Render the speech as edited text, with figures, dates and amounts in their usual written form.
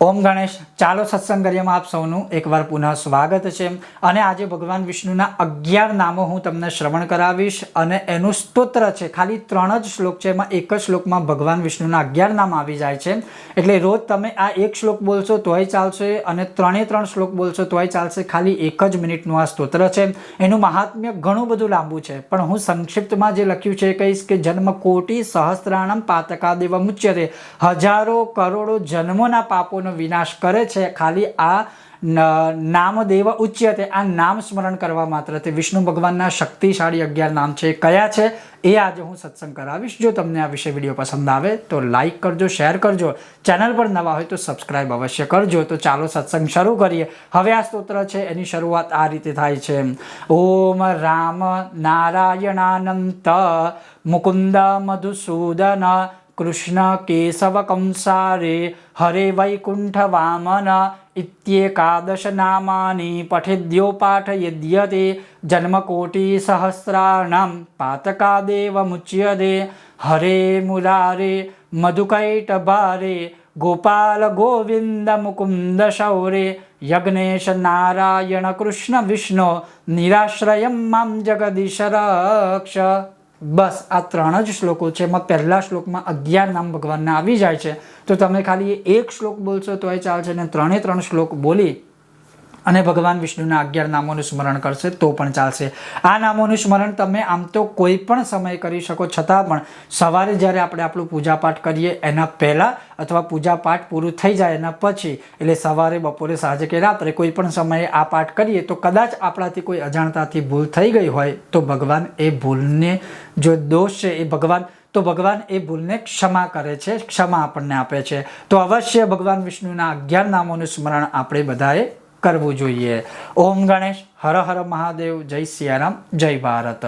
ઓમ ગણેશ. ચાલો સત્સંગ કાર્યમાં આપ સૌનું એકવાર પુનઃ સ્વાગત છે. અને આજે ભગવાન વિષ્ણુના 11 નામો હું તમને શ્રવણ કરાવીશ અને એનું સ્તોત્ર છે. ખાલી 3 જ શ્લોક છે, એમાં એક જ શ્લોકમાં ભગવાન વિષ્ણુના 11 નામ આવી જાય છે. એટલે રોજ તમે આ એક શ્લોક બોલશો તોય ચાલશે અને 3 શ્લોક બોલશો તોય ચાલશે. ખાલી 1 જ મિનિટનું આ સ્તોત્ર છે. એનું મહાત્મ્ય ઘણું બધું લાંબુ છે, પણ હું સંક્ષિપ્તમાં જે લખ્યું છે એ કહીશ કે જન્મ કોટી સહસ્ત્રાણમ પાતકાદેવ મુચ્યતે. હજારો કરોડો જન્મોના પાપોનો વિનાશ કરે છે ખાલી આ નામદેવ ઉચ્યતે. આ નામ સ્મરણ કરવા માત્રથી વિષ્ણુ ભગવાનના શક્તિશાળી 11 નામ છે. કયા છે એ આજે હું સત્સંગ કરાવીશ. જો તમને આ વિષય વિડીયો પસંદ આવે તો લાઈક કરજો, શેર કરજો. ચેનલ પર નવા હોય તો સબસ્ક્રાઇબ અવશ્ય કરજો. તો ચાલો સત્સંગ શરૂ કરીએ. હવે આ સ્તોત્ર છે એની શરૂઆત આ રીતે થાય છે. ઓમ રામ નારાયણાનંત મુકુંદ મધુસૂદન કૃષ્ણ કેશવ કંસારે હરે વૈકુંઠ વામન ઇત્યેકાદશ નામાની પઠેદ્યો પાઠયદ્યતે જન્મકોટી સહસ્રાણામ પાતકાદેવ મુચ્યતે. હરે મુરારે મધુકૈટભારે ગોપાલ ગોવિંદ મુકુંદ શૌરે યજ્ઞેશ નારાયણ કૃષ્ણ વિષ્ણુ નિરાશ્રયમ મામ જગદીશ રક્ષ. બસ આ 3 જ શ્લોકો છે. એમાં પહેલા શ્લોકમાં 11 નામ ભગવાનના આવી જાય છે. તો તમે ખાલી એક શ્લોક બોલશો તોય ચાલશે ને 3 શ્લોક બોલી અને ભગવાન વિષ્ણુના 11 નામોનું સ્મરણ કરશે તો પણ ચાલશે. આ નામોનું સ્મરણ તમે આમ તો કોઈ પણ સમય કરી શકો, છતાં પણ સવારે જ્યારે આપણે આપણું પૂજાપાઠ કરીએ એના પહેલાં અથવા પૂજાપાઠ પૂરું થઈ જાય એના પછી, એટલે સવારે, બપોરે, સાંજે કે રાત્રે કોઈ પણ સમયે આ પાઠ કરીએ તો કદાચ આપણાથી કોઈ અજાણતાથી ભૂલ થઈ ગઈ હોય તો ભગવાન એ ભૂલને, જો દોષ છે એ ભગવાન એ ભૂલને ક્ષમા કરે છે, ક્ષમા આપણને આપે છે. તો અવશ્ય ભગવાન વિષ્ણુના 11 નામોનું સ્મરણ આપણે બધાએ કરવું જોઈએ. ઓમ ગણેશ. હર હર મહાદેવ. જય સિયારામ. જય ભારત.